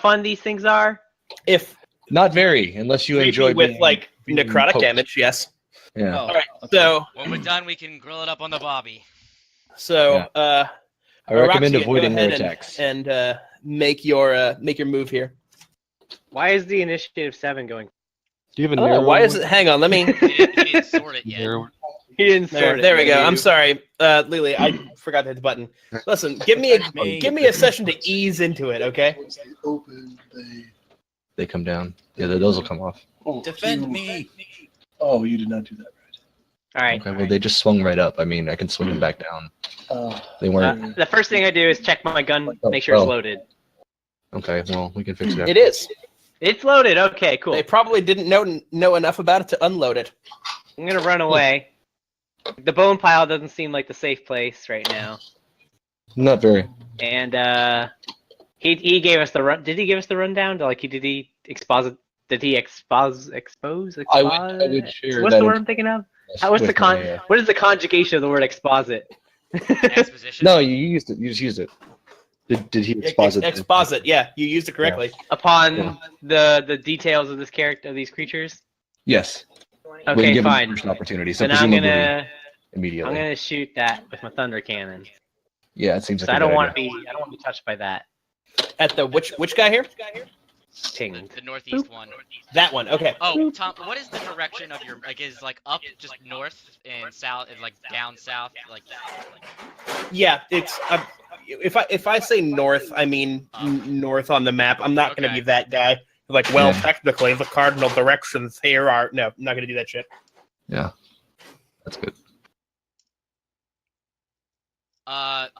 fun these things are? If Not very, unless you enjoy with being, like being necrotic poked. damage, yes. Yeah. All right, so When we're done, we can grill it up on the Bobby. I recommend Araxia, avoiding go their ahead attacks. and make your move here. Why is the initiative 7 going? Do you have a Oh, narrow why is one? it? Hang on, let me. He didn't sort it yet. Narrow- He didn't sort it. There we go. I'm You- sorry, Lily. I forgot to hit the button. Listen, give me a session to ease into it, okay? Once they open, They come down. Yeah, those will come off. Defend me. Oh, you did not do that All right. Okay, well, they just swung right up. I mean, I can swing them back down. right. They weren't. The first thing I do is check my gun, make sure it's loaded. Okay, well, we can fix it. It is. It's loaded. Okay, cool. They probably didn't know enough about it to unload it. I'm gonna run away. The bone pile doesn't seem like the safe place right now. Not very. And he gave us the run. Did he give us the rundown? Did he expose? Did he expose? I would share What's that the word I'm thinking of? What's the with my, What is the conjugation of the word exposit? Exposition. No, you used it. You just used it. Did he exposit? Exposit, yeah, you used it correctly. Upon the details of this character, of these creatures. Yes. When Okay, given fine. the first opportunity. So Then I'm presumably gonna immediately. shoot that with my thunder cannon. Yeah, it seems like. So a I don't good want to idea. be. I don't want to be touched by that. At the which guy here? Ping. The northeast one. That one. Okay. Oh, Tom, what is the direction of your is up just north and south and down south Yeah, it's if I say north, I mean north on the map. I'm not going to Okay. be that guy. Like, well, Yeah. technically, the cardinal directions here are no. I'm not going to do that shit. Yeah, that's good.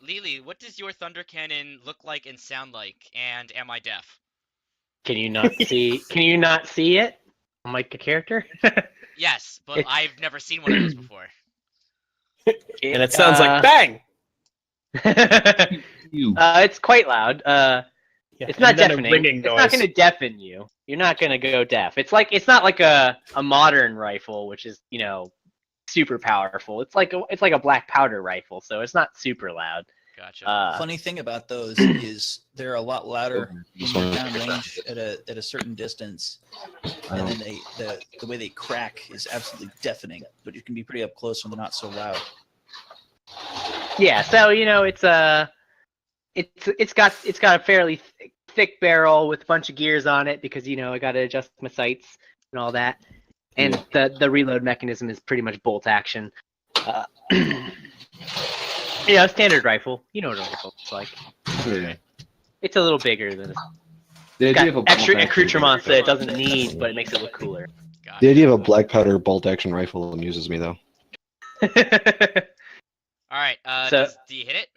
Lily, what does your thunder cannon look like and sound like? And am I deaf? Can you not see? Can you not see it? I'm like a character. Yes, but It- I've never seen one of those before. And it sounds like bang. It's quite loud. Yeah, It's not and then a deafening. ringing It's noise. not going to deafen you. You're not going to go deaf. It's not like a modern rifle, which is super powerful. It's like a black powder rifle, so it's not super loud. Gotcha. Funny thing about those is they're a lot louder when you're downrange at a certain distance, and then the way they crack is absolutely deafening. But you can be pretty up close when they're not so loud. Yeah, so it's got a fairly thick barrel with a bunch of gears on it because I got to adjust my sights and all that, and the reload mechanism is pretty much bolt action. Standard rifle. You know what a rifle looks like. Yeah. It's a little bigger than The it's idea of got a extra bolt action accoutrements that it rifle- doesn't need, but it makes it look cooler. Gotcha. The idea of a black powder bolt action rifle amuses me though. All right. So- Do you hit it?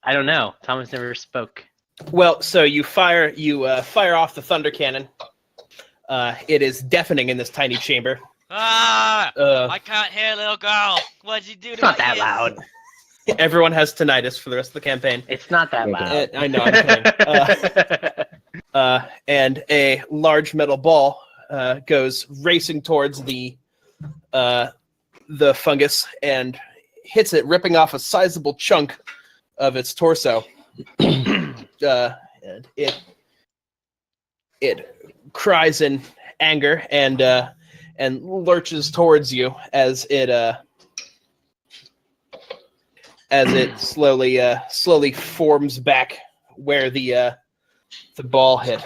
I don't know. Thomas never spoke. Well, so you fire off the thunder cannon. It is deafening in this tiny chamber. Ah! Uh, I can't hear, little girl. What'd you do to It's not my that ears? loud. everyone has tinnitus for the rest of the campaign. It's not that Okay. loud. I know. I'm kidding. And a large metal ball goes racing towards the fungus and hits it, ripping off a sizable chunk of its torso. And it cries in anger and lurches towards you as it slowly forms back where the ball hit.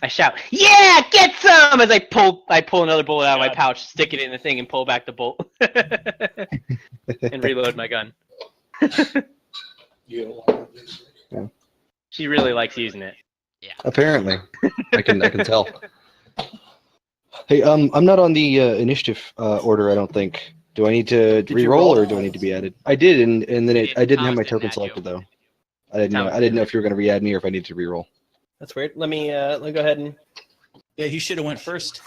I shout, "Yeah, get some!" as I pull another bullet out of my pouch, stick it in the thing, and pull back the bolt, and reload my gun. She really likes using it. Apparently, I can tell. Hey, I'm not on the initiative order. I don't think. Do I need to Did you re-roll roll? or do I need to be added? I did, and then I didn't have my Thomas didn't token add selected you. though. I didn't know if you were going to re-add me or if I need to re-roll. That's weird. Let me go ahead and. Yeah, he should have went first.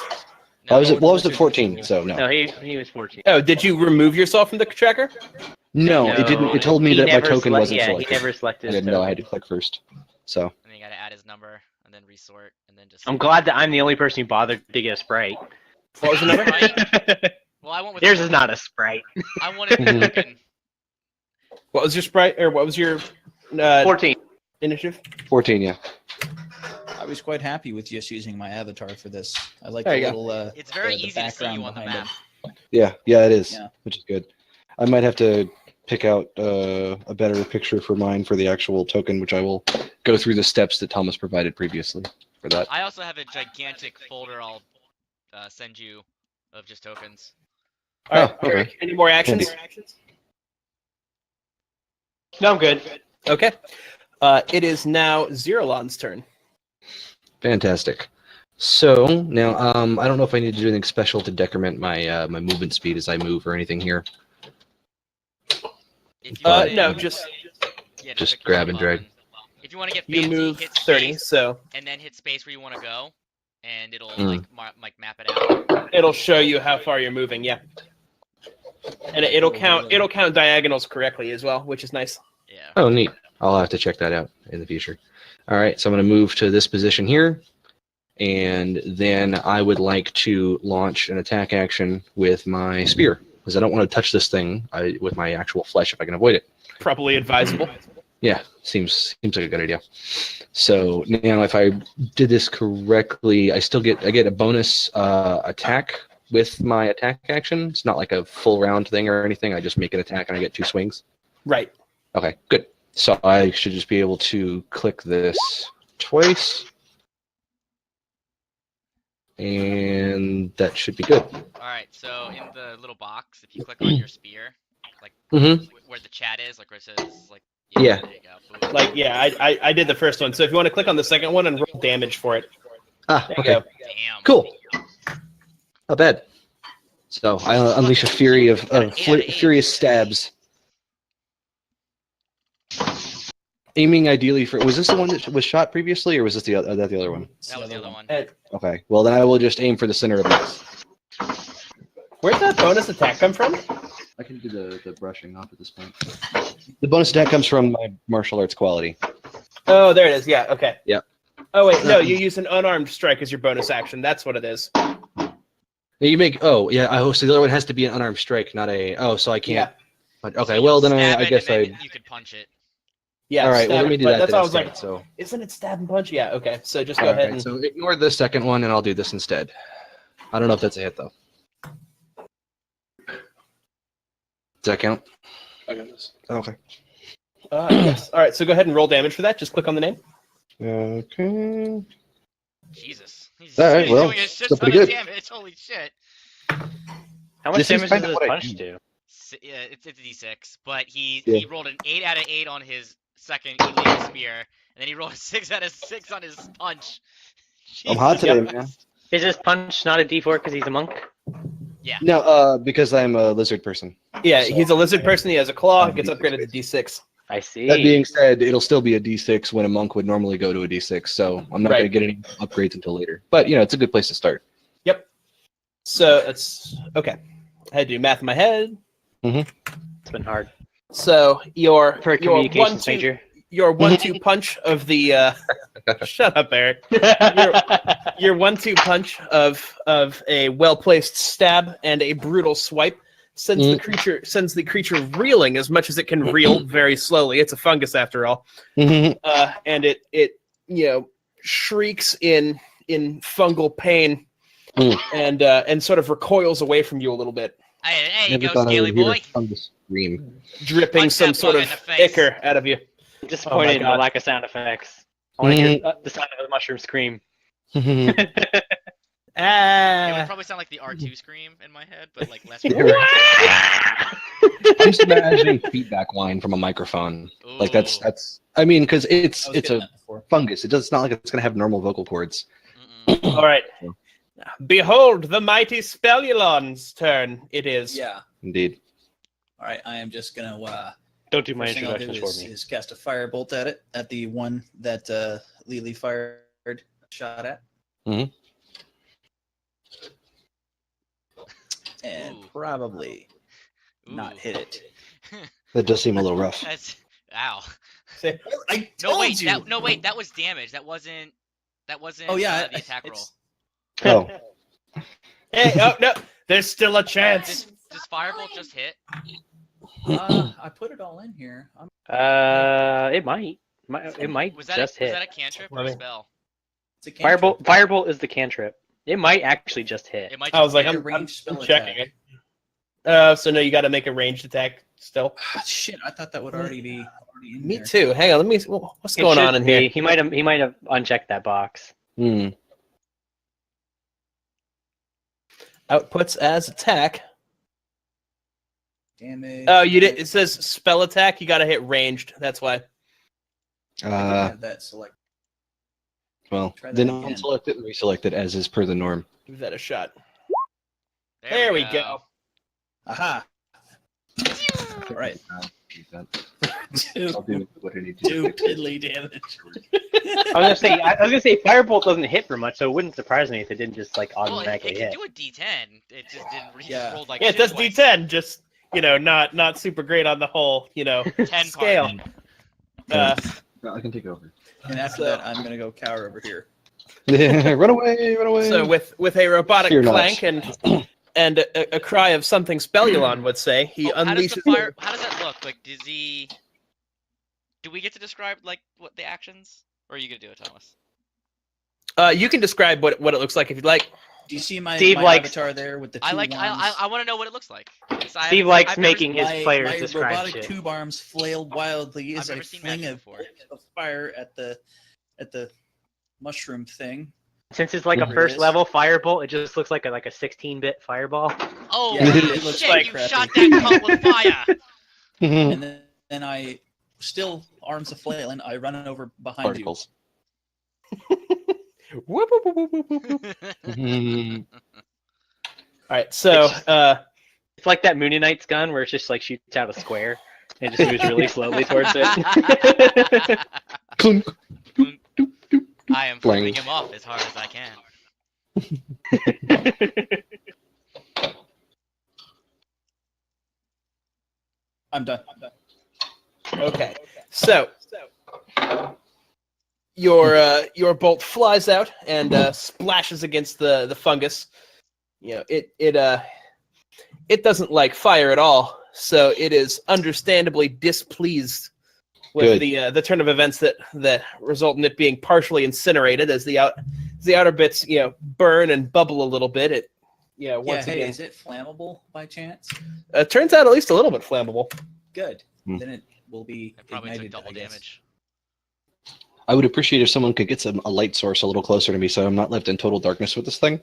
I was No, at, well, I was that's at 14, so No, no. he was 14. Oh, did you remove yourself from the tracker? No, it didn't. It told me He that my never token wasn't Yeah, selected. he never selected. I his didn't know I had token. to click first. So And then you gotta add his number and then resort and then just. I'm glad that I'm the only person who bothered to get a sprite. What was the number? Well, I went with. Theirs the is not a sprite. I wanted the token. What was your sprite or what was your 14. initiative? 14, yeah. I was quite happy with just using my avatar for this. I like There the you go. little. It's very the easy to see you background on the behind map. Yeah, it is, Yeah. which is good. I might have to pick out a better picture for mine for the actual token, which I will go through the steps that Thomas provided previously for that. I also have a gigantic folder I'll send you of just tokens. All right, Oh, okay. Eric, any more actions? No, I'm good. Okay. It is now Zerolon's turn. Fantastic. So now, I don't know if I need to do anything special to decrement my my movement speed as I move or anything here. If you Uh, wanna- No, just yeah, just pick the grab and drag. button. If you want to get you fancy, move hit 30, space, so and then hit space where you want to go, and it'll Mm. like map it out. it'll show you how far you're moving. Yeah, and it'll count diagonals correctly as well, which is nice. Yeah. Oh, neat. I'll have to check that out in the future. All right, so I'm going to move to this position here, and then I would like to launch an attack action with my spear, because I don't want to touch this thing with my actual flesh if I can avoid it. Probably advisable. Yeah, seems like a good idea. So now, if I did this correctly, I get a bonus attack with my attack action. It's not like a full round thing or anything. I just make an attack and I get 2 swings. Right. Okay, good. So I should just be able to click this twice, and that should be good. All right. So in the little box, if you click on your spear, like Mhm. where the chat is, like where it says like Yeah. There you go. Boom. Like, yeah, I did the first one. So if you want to click on the second one and roll damage for it. Ah, There you okay. go. Damn. Cool. Not bad. So I unleash a fury of furious stabs. Aiming ideally for. Was this the one that was shot previously, or was this the other one? That was the other one. Okay. Well, then I will just aim for the center of this. Where'd that bonus attack come from? I can do the brushing off at this point. The bonus attack comes from my martial arts quality. Oh, there it is. Yeah, okay. Yep. Oh, wait, no, you use an unarmed strike as your bonus action. That's what it is. You make. Oh, yeah. So the other one has to be an unarmed strike, not a. Oh, so I can't. Yeah. But, okay. Well, then Stab I it, guess and then I. you could punch it. Yeah. All right. Well, stab let me it, do but that. That's then why I was instead, like, so. isn't it stab and punch? Yeah, okay. So just go All ahead right, and. so ignore the second one, and I'll do this instead. I don't know if that's a hit though. Does that count? I got this. Okay. Yes. All right, so go ahead and roll damage for that. Just click on the name. Okay. Jesus. He's, All right, he's well, doing a shit still ton of pretty good. damage. Holy shit. How much This is damage does kinda this what I punch do. do? Yeah, it's a d6, but he Yeah. rolled an 8 out of 8 on his second illegal spear, and then he rolled a 6 out of 6 on his punch. I'm hot Jesus today, Christ. man. Is this punch not a D4 because he's a monk? Yeah. No, because I'm a lizard person. Yeah, he's a lizard person. He has a claw. Gets upgraded to D6. I see. That being said, it'll still be a D6 when a monk would normally go to a D6, so I'm not Right. going to get any upgrades until later. But, it's a good place to start. Yep. So it's okay. I had to do math in my head. It's been hard. So your For a your communications major. your 1-2 punch of the shut up, Eric. Your 1-2 punch of a well-placed stab and a brutal swipe sends the creature reeling as much as it can reel very slowly. It's a fungus after all. And it shrieks in fungal pain and sort of recoils away from you a little bit, Hey, you Never go, thought I Scaly would hear boy. a fungus scream. dripping Punch some that sort bug of in the face. ichor out of you. I'm disappointed in the God. lack of sound effects. I want to hear the sound of the mushroom scream. It would Ah. probably sound like the R2 scream in my head, but like less. You're right. I'm just imagining feedback whine from a microphone. Like that's I mean, because it's a fungus. It's not like it's gonna have normal vocal cords. All right. Behold the mighty Spellulon's turn. It is. Yeah. Indeed. All right. I am just gonna. Don't do my First thing I'll do introductions for me. is cast a firebolt at it, at the one that Lily fired shot at. Mhm. And Ooh. probably not Ooh. hit it. That does seem a little rough. That's ow. Say- I No wait, that was damage. That wasn't. Oh yeah, the attack roll. Oh, Hey, oh no, there's still a chance. Does Firebolt just hit? I put it all in here. It might. It might Was that just was hit. that a cantrip or Let a me- spell? It's a cantrip. Firebolt is the cantrip. It might actually just hit. It might I was like, Make a I'm ranged spell checking attack. it. So no, you got to make a ranged attack still. Ah, shit, I thought that would already be in Me there. too. Hang on, let me. What's It going should on in be. here? He might have unchecked that box. Hmm. Outputs as attack. Damage. Oh, you did. It says spell attack. You got to hit ranged. That's why. I didn't have that select. Well, Try that then again. unselect it and reselect it as is per the norm. Give that a shot. There we go. Aha. All right. I'll do what I need to Two do. piddly damage. I was gonna say Firebolt doesn't hit for much, so it wouldn't surprise me if it didn't just like Well, it automatically can hit. do a D10. It just didn't Yeah. roll like Yeah, it shit does twice. D10. Just not super great on the whole 10 scale. part. I can take over. And after that, I'm gonna go cower over here. Run away! Run away! So with a robotic Fear not. clank and a cry of something Spellulon would say, he Oh, unleashes. how does that look? Like, does he? Do we get to describe like what the actions, or are you gonna do it, Thomas? You can describe what it looks like if you'd like. Do you see my, Steve my likes- avatar there with the two I wands? want to know what it looks like. 'Cause Steve likes making his my, players my describe robotic shit. tube arms flailed wildly I've as I never seen fling magic a before. of fire at the mushroom thing. Since it's like a There it first is. level Firebolt, it just looks like a 16-bit fireball. Oh Yeah, holy it looks shit! like You crappy. shot that cunt with fire. And then I still arms a flailing. I run over behind Particles. Whoop, whoop, whoop, whoop, whoop, whoop. Mhm. All right, so It's like that Moonanite's gun where it just like shoots out a square and just moves really slowly towards it. Clunk. I am Blang. flipping him off as hard as I can. I'm done. okay, so your bolt flies out and splashes against the fungus. It doesn't like fire at all, so it is understandably displeased with Good. the turn of events that result in it being partially incinerated as the outer bits burn and bubble a little bit. It once Yeah, hey, again is it flammable by chance? turns out at least a little bit flammable. Good. Hmm. Then it will be It probably ignited, took double I guess. damage. I would appreciate if someone could get a light source a little closer to me, so I'm not left in total darkness with this thing.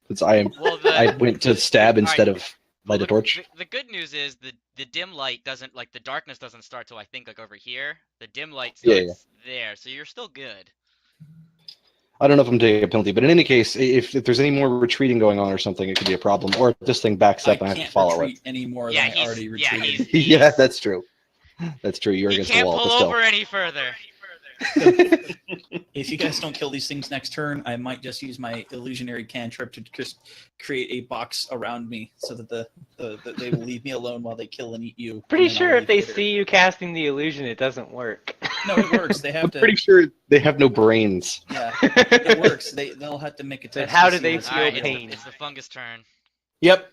Since I Well, went to stab instead of light a torch. The good news is the dim light doesn't the darkness doesn't start till I think like over here. The dim light Yeah, starts there, so you're still good. I don't know if I'm taking a penalty, but in any case, if there's any more retreating going on or something, it could be a problem. Or if this thing backs I up and I have can't to follow retreat any more Yeah, than I already he's- yeah, retreated. it. Yeah, that's true. That's true. You're He against can't the wall, pull but still. over any further. If you guys don't kill these things next turn, I might just use my illusionary cantrip to just create a box around me so that they will leave me alone while they kill and eat you. Pretty and then sure I'll if they leave later. see you casting the illusion, it doesn't work. No, it works. They have I'm to. pretty sure they have no brains. Yeah, it works. They'll have to make a Then test. how to do see they what's feel Alright, going on. pain? it's the fungus turn. Yep.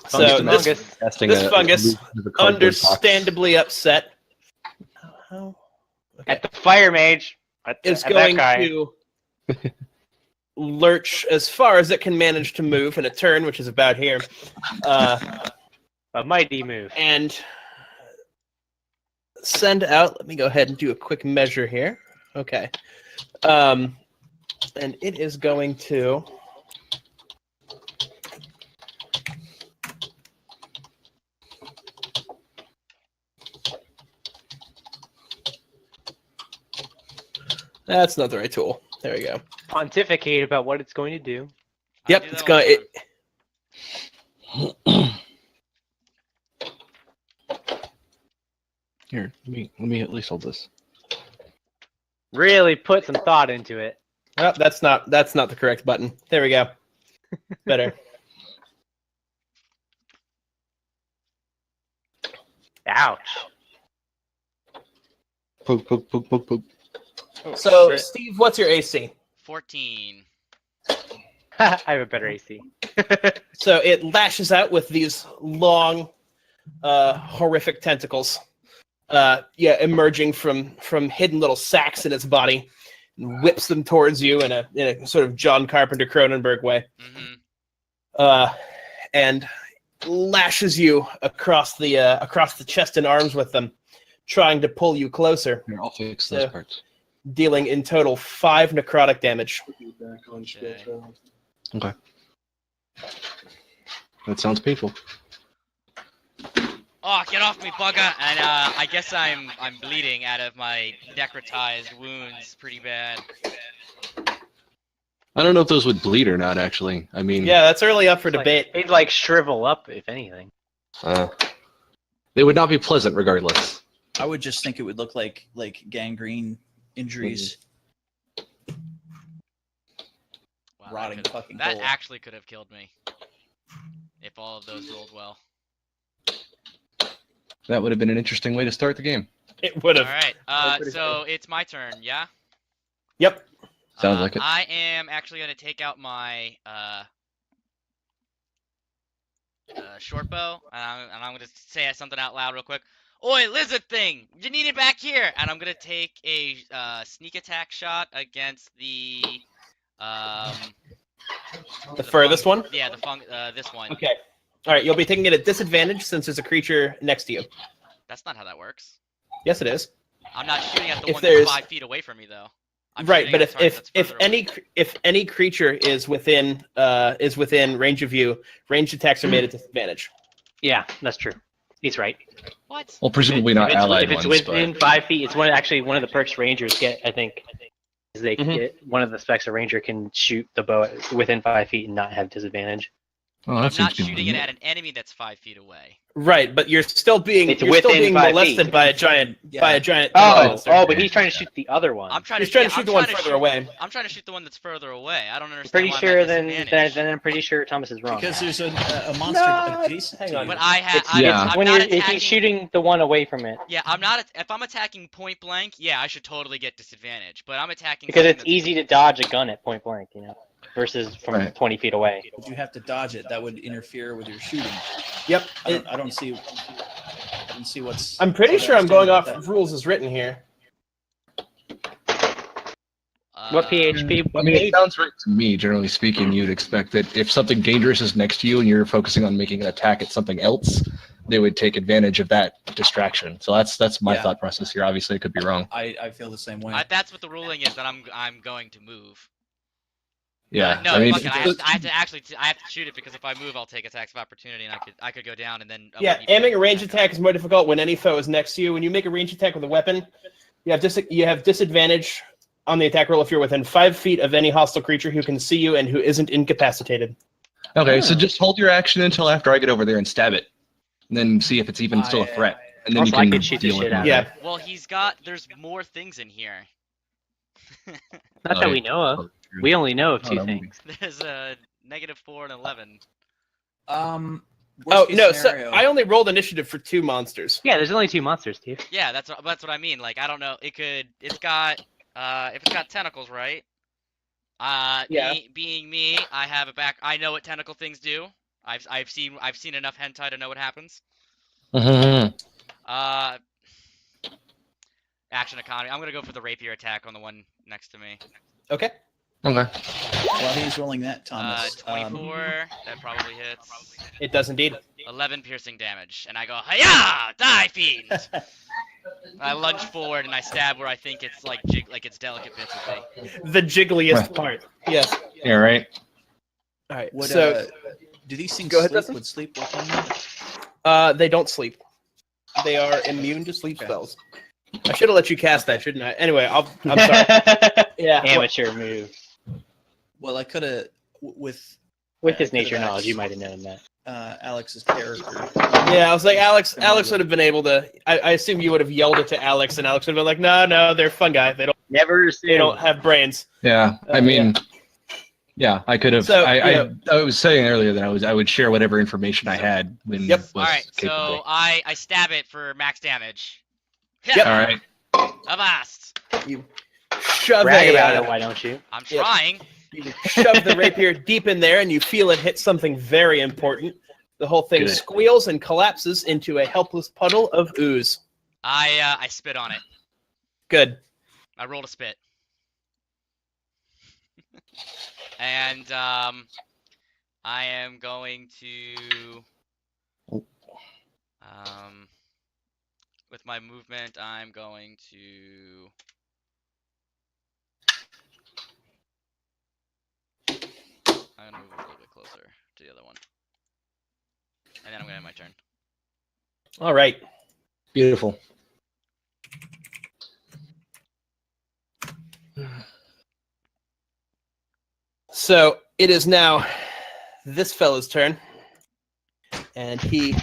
Fungus So to this fungus. Casting This a fungus, illusion of a cardboard box. understandably upset. How? Okay. At the fire mage. Is at going that guy. to lurch as far as it can manage to move in a turn, which is about here, A mighty move. and send out. Let me go ahead and do a quick measure here. Okay, and it is going to. That's not the right tool. There we go. Pontificate about what it's going to do. I Yep, do it's that going. all the It, Here, let me at least hold this. Really put some thought into it. oh, that's not the correct button. There we go. Better. Ouch. Poke, poke, poke, poke, poke. So, Shit. Steve, what's your AC? 14. I have a better AC. So it lashes out with these long, horrific tentacles. Emerging from hidden little sacs in its body, and whips them towards you in a sort of John Carpenter Cronenberg way, and lashes you across the chest and arms with them, trying to pull you closer, Here, I'll fix those So- parts. dealing in total 5 necrotic damage. Back on Okay. schedule. That sounds painful. Oh, get off me, bugger! And I guess I'm bleeding out of my necrotized wounds pretty bad. I don't know if those would bleed or not. Actually, I mean, Yeah, that's early up for Like, debate. they'd like shrivel up if anything. they would not be pleasant regardless. I would just think it would look like gangrene injuries. Wow, Rotting that fucking that gold. actually could have killed me if all of those rolled well. That would have been an interesting way to start the game. It would All have. right, so it's my turn, yeah. Yep. Sounds like it. I am actually gonna take out my short bow, and I'm gonna say something out loud real quick. Oi, lizard thing! You need it back here! And I'm gonna take a sneak attack shot against the The furthest one? Yeah, this one. Okay. All right, you'll be taking it at disadvantage since there's a creature next to you. That's not how that works. Yes, it is. I'm not shooting at the If one that's there's- 5 feet away from me, though. I'm Right, shooting but at a target that's if further away. any creature is within range of you, ranged attacks are made at disadvantage. Yeah, that's true. He's right. What? Well, presumably not if it's, allied if it's ones, within 5 feet, it's one of the perks rangers get. I think is they Mhm. get one of the specs a ranger can shoot the bow within 5 feet and not have disadvantage. Oh, I'm that not seems shooting it convenient. at an enemy that's 5 feet away. Right, but you're still being It's you're still within being 5 molested feet. by a giant Yeah. monster. But he's trying to shoot the other one. I'm trying He's to trying yeah, to shoot I'm the one trying to further shoot- away. I'm trying to shoot the one that's further away. I don't understand. pretty why I'm sure at then disadvantage. I'm pretty sure Thomas is wrong. Because there's a monster No, adjacent hang to on. you. But I have. It's, Yeah. I'm when not if attacking. he's shooting the one away from it, Yeah, I'm not. If I'm attacking point blank, yeah, I should totally get disadvantage. But I'm attacking because something it's easy to dodge a gun at point blank, versus from Right. 20 feet away. But you have to dodge it. That would interfere with your shooting. Yep. I don't see what's. I'm pretty what sure I'm going off understand of rules as written here. What PHP? I mean, it sounds right to me. Generally speaking, you'd expect that if something dangerous is next to you and you're focusing on making an attack at something else, they would take advantage of that distraction. So that's my Yeah. thought process here. Obviously, it could be wrong. I feel the same way. That's what the ruling is. That I'm going to move. Yeah, No, I mean, fuck it. I have to shoot it because if I move, I'll take attacks of opportunity, and I could go down and then. I Yeah, wouldn't even aiming take a ranged attack. attack is more difficult when any foe is next to you. When you make a ranged attack with a weapon, you have disadvantage on the attack roll if you're within 5 feet of any hostile creature who can see you and who isn't incapacitated. okay, so just hold your action until after I get over there and stab it, and then see if it's even still a threat, and then Also, you I can could shoot the deal with shit out it. of Yeah. Well, there's more things in here. Not that we know of. We only know of Oh, two that would be- things. There's a -4 and 11. Worst Oh case no! scenario, So I only rolled initiative for 2 monsters. Yeah, there's only 2 monsters, Steve. Yeah, that's what I mean. Like I don't know. It's got if it's got tentacles, right? Yeah. Being me, I have a back. I know what tentacle things do. I've seen enough hentai to know what happens. Mhm. Action economy. I'm gonna go for the rapier attack on the one next to me. Okay. Okay. while he's rolling that, Thomas. 24. That probably hits. It does indeed. 11 piercing damage, and I go, "Hiya! Die, fiend!" I lunge forward and I stab where I think it's like its delicate bits would be. The jiggliest Right. part. Yes. Yeah, right. All right. Would, so do these things Go ahead, sleep? Dustin. Would sleep work on them? they don't sleep. They are immune to sleep Okay. spells. I should have let you cast that, shouldn't I? Anyway, I'm sorry. Yeah. Amateur move. Well, I could have with With his I could've nature knowledge, asked, you might have known that. Alex's character. Yeah, I was like, Alex would have been able to. I assume you would have yelled it to Alex, and Alex would have been like, no, they're fun guy. They Never don't have brains. Yeah, I mean, yeah, I could have. So, I was saying earlier that I would share whatever information I had when Yep. was All right, capable. so I stab it for max damage. Yep. All right. Avast! Shove Brag a, about uh, it, why don't you? I'm Yep. trying. You shove the rapier deep in there, and you feel it hit something very important. The whole thing Good. squeals and collapses into a helpless puddle of ooze. I spit on it. Good. I rolled a spit. And I am going to with my movement, I'm going to I'm gonna move a little bit closer to the other one. And then I'm gonna end my turn. All right. Beautiful. So it is now this fella's turn, and he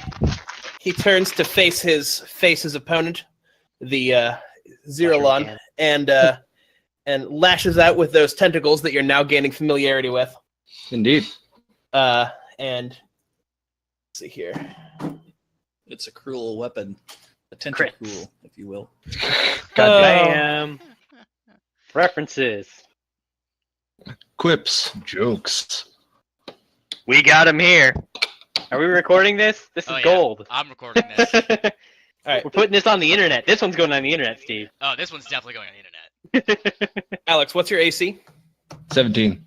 turns to face his opponent, the Zeralon, and lashes out with those tentacles that you're now gaining familiarity with. Indeed. And let's see here. It's a cruel weapon, a Crits. tentacruel, if you will. God damn. References. Quips, jokes. We got him here. Are we recording this? This is Oh, yeah. gold. I'm recording this. All right, We're putting this on the internet. This one's going on the internet, Steve. Oh, this one's definitely going on the internet. Alex, what's your AC? 17.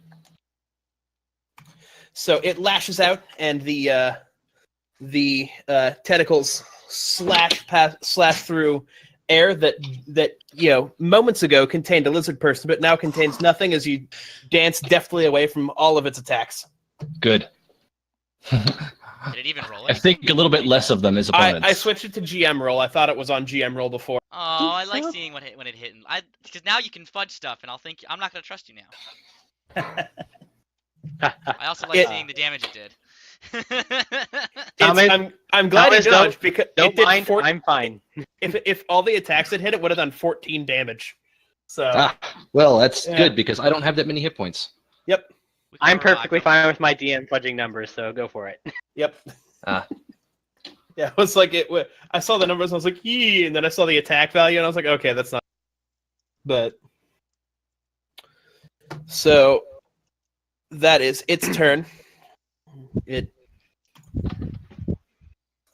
So it lashes out, and the tentacles slash through air that moments ago contained a lizard person, but now contains nothing as you dance deftly away from all of its attacks. Good. Did it even roll I it? think a little bit less of them as opponents. I switched it to GM roll. I thought it was on GM roll before. Oh, I like seeing when it hit. Because now you can fudge stuff, and I'm not gonna trust you now. I also like seeing the damage it did. Thomas- I'm glad you Thomas, dodged because Don't it did mind. 14 I'm fine. if all the attacks had hit, it would have done 14 damage. So Well, that's Yeah. good because I don't have that many hit points. yep. We can I'm rely perfectly from- fine with my DM fudging numbers, so go for it. Yep. Ah. Yeah, it was like I saw the numbers, and I was like, yee, and then I saw the attack value, and I was like, okay, that's not. But so that is its turn.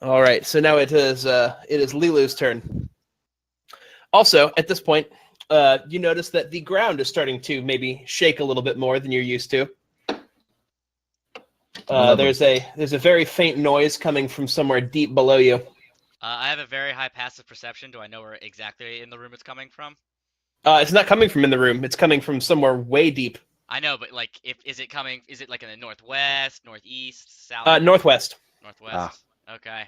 All right. So now it is Lilu's turn. Also, at this point, you notice that the ground is starting to maybe shake a little bit more than you're used to. There's a very faint noise coming from somewhere deep below you. I have a very high passive perception. Do I know where exactly in the room it's coming from? It's not coming from in the room. It's coming from somewhere way deep. I know, but like, is it like in the northwest, northeast, south? Northwest. Northwest. Okay.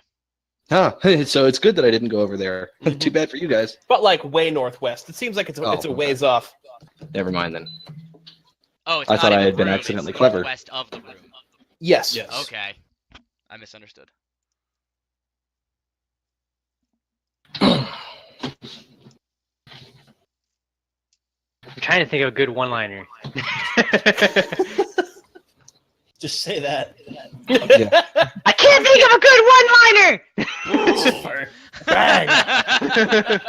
Huh. So it's good that I didn't go over there. Too bad for you guys. But like way northwest. It seems like it's a okay. ways off. Never mind then. Oh, it's I not thought in I the had been room, accidentally it's clever. northwest of the room. Yes. Okay. I misunderstood. I'm trying to think of a good one-liner. Just say that. Yeah. I can't think of a good one-liner. Bang.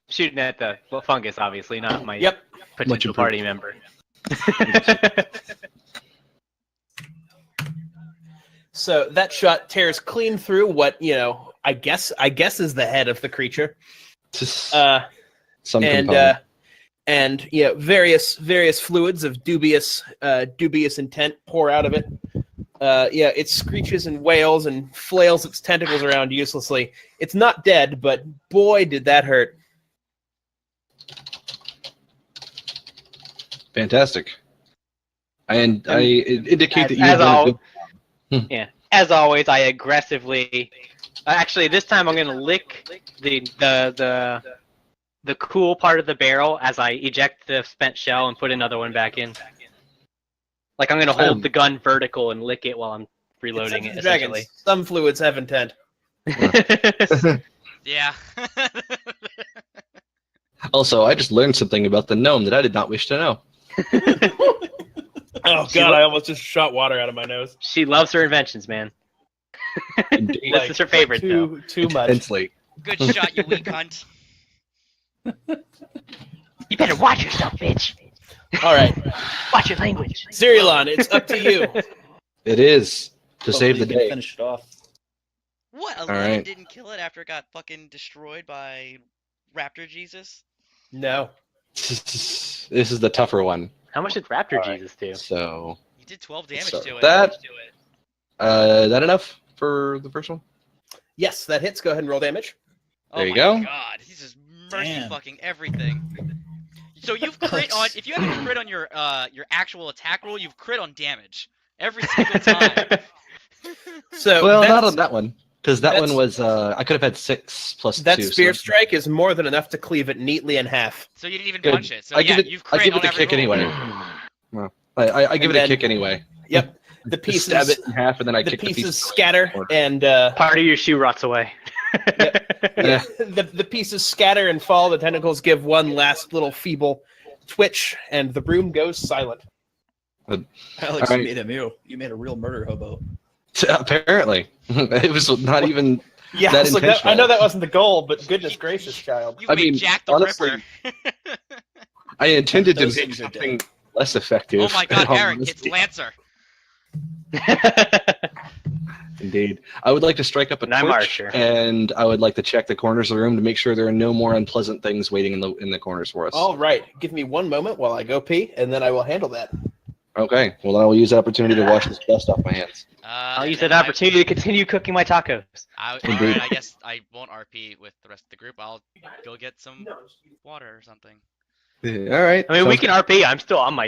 Shooting at the fungus, obviously, not my Yep. potential party member. So that shot tears clean through what I guess is the head of the creature. Some And component. various fluids of dubious intent pour out of it. It screeches and wails and flails its tentacles around uselessly. It's not dead, but boy, did that hurt. Fantastic. And I indicate that you as have done a al- good- Yeah. As always, I aggressively. Actually, this time I'm gonna lick the cool part of the barrel as I eject the spent shell and put another one back in. Like I'm gonna hold the gun vertical and lick it while I'm reloading it. It's Dragons. Some fluids have intent. Essentially. Yeah. Also, I just learned something about the gnome that I did not wish to know. Oh god, I almost just shot water out of my nose. She loves her inventions, man. Indeed. This is her favorite, though. Too much. Intensely. Good shot, you weak cunt. You better watch yourself, bitch. All right, Watch your language. Zerulon, it's up to you. It is to save Hopefully the you can day. Finish it off. What? 11 right. didn't kill it after it got fucking destroyed by Raptor Jesus? No. This is the tougher one. How much did Raptor Alright. Jesus do? So, You did 12 damage so to it. that enough for the first one? Yes, that hits. Go ahead and roll damage. Oh There you my go. God, he's just mercy Damn. fucking everything. So you've crit on if you haven't crit on your actual attack roll, you've crit on damage every single time. So Well, that's- not on that one. Because that that's- one was, I could have had 6 plus that 2. spear so strike is more than enough to cleave it neatly in half. So you didn't even Good. punch it. So I yeah, give it, you've I crit give on it a every kick roll. anyway. I give And it a then- kick anyway. Yep. The Just pieces, stab it in half, and then I the kick the pieces piece. scatter, and Part of your shoe rots away. Yeah. the pieces scatter and fall. The tentacles give one last little feeble twitch, and the room goes silent. Alex, Alright. you made a real murder hobo. Apparently, it was not even. Yeah, That it's like intentional. I know that wasn't the goal, but goodness gracious, child. You I made mean, Jack the honestly, Ripper. I intended to Those make things are dead. something less effective. Oh my God, in all Eric, it's honesty. Lancer. Indeed, I would like to strike up a And I'm torch, Archer. and I would like to check the corners of the room to make sure there are no more unpleasant things waiting in the corners for us. All right, give me one moment while I go pee, and then I will handle that. Okay, well then I will use the opportunity to wash this dust off my hands. I'll And use then that opportunity to continue cooking my tacos. Indeed. Alright, I guess I won't RP with the rest of the group. I'll go get some water or something. All right. I mean, we sounds can RP. I'm still on my